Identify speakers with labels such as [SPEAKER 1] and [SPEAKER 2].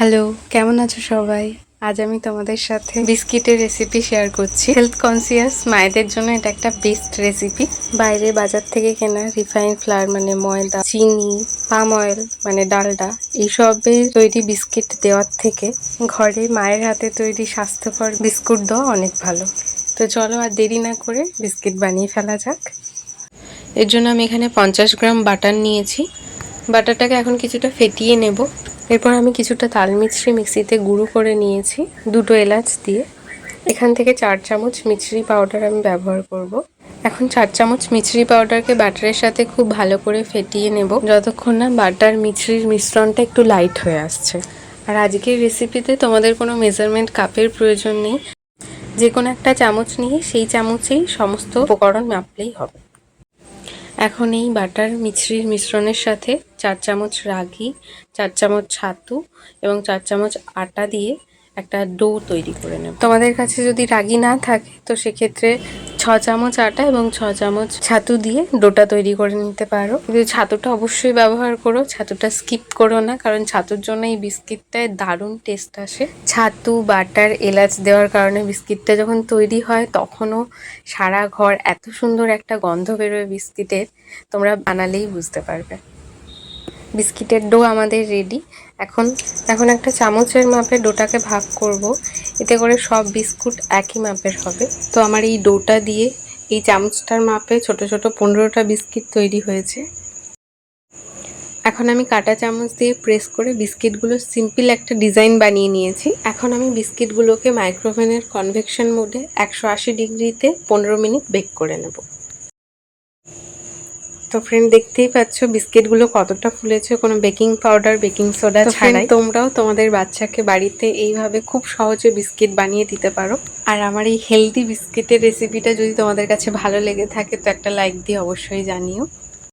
[SPEAKER 1] Hello, কেমন আছো সবাই? আজ আমি তোমাদের সাথে বিস্কিটের রেসিপি শেয়ার করছি। হেলথ কনসিয়াস মায়েদের জন্য এটা একটা বেস্ট রেসিপি। বাইরে বাজার থেকে কেনা রিফাইন ফ্লাওয়ার মানে ময়দা, চিনি, পাম অয়েল মানে ডালডা এইসবের তৈরি বিস্কিট দেওয়ার থেকে ঘরে মায়ের হাতে তৈরি স্বাস্থ্যকর বিস্কুট দেওয়া অনেক ভালো। তো চলো আর দেরি না করে বিস্কিট বানিয়ে ফেলা যাক। এর জন্য আমি এখানে 50 গ্রাম বাটার নিয়েছি। বাটারটাকে এখন কিছুটা ফেটিয়ে নেব। এরপর আমি কিছুটা তাল মিছরি মিক্সিতে গুঁড়ো করে নিয়েছি 2টো এলাচ দিয়ে। এখান থেকে 4 চামচ মিছরি পাউডার আমি ব্যবহার করব। এখন 4 চামচ মিছরি পাউডারকে বাটারের সাথে খুব ভালো করে ফেটিয়ে নেব যতক্ষণ না বাটার মিছরির মিশ্রণটা একটু লাইট হয়ে আসছে। আর আজকের রেসিপিতে তোমাদের কোনো মেজারমেন্ট কাপের প্রয়োজন নেই, যে কোনো একটা চামচ নিয়ে সেই চামচেই সমস্ত উপকরণ মাপলেই হবে। এখন এই বাটার মিছরির মিশ্রণের সাথে 4 চামচ রাগি, 4 চামচ ছাতু এবং 4 চামচ আটা দিয়ে একটা ডো তৈরি করে নেব। তোমাদের কাছে যদি রাগি না থাকে তো সেক্ষেত্রে 6 চামচ আটা এবং 6 চামচ ছাতু দিয়ে ডোটা তৈরি করে নিতে পারো। কিন্তু ছাতুটা অবশ্যই ব্যবহার করো, ছাতুটা স্কিপ করো না, কারণ ছাতুর জন্য এই বিস্কিটটায় দারুণ টেস্ট আসে। ছাতু, বাটার, এলাচ দেওয়ার কারণে বিস্কিটটা যখন তৈরি হয় তখনও সারা ঘর এত সুন্দর একটা গন্ধ বেরোয় বিস্কিটের, তোমরা বানালেই বুঝতে পারবে। বিস্কিটের ডো আমাদের রেডি। এখন একটা চামচের মাপে ডোটাকে ভাগ করব, এতে করে সব বিস্কুট একই মাপের হবে। তো আমার এই ডোটা দিয়ে এই চামচটার মাপে ছোট ছোট 15টা বিস্কিট তৈরি হয়েছে। এখন আমি কাঁটা চামচ দিয়ে প্রেস করে বিস্কিটগুলো সিম্পল একটা ডিজাইন বানিয়ে নিয়েছি। এখন আমি বিস্কিটগুলোকে মাইক্রোওভেনের কনভেকশন মোডে 180 ডিগ্রিতে 15 মিনিট বেক করে নেব। তো ফ্রেন্ড, দেখতেই পাচ্ছ বিস্কিটগুলো কতটা ফুলেছে, কোনো বেকিং পাউডার, বেকিং সোডা ছাড়াই। তোমরাও তোমাদের বাচ্চাকে বাড়িতে এইভাবে খুব সহজে বিস্কিট বানিয়ে দিতে পারো। আর আমার এই হেলদি বিস্কিটের রেসিপিটা যদি তোমাদের কাছে ভালো লেগে থাকে তো একটা লাইক দিয়ে অবশ্যই জানিও।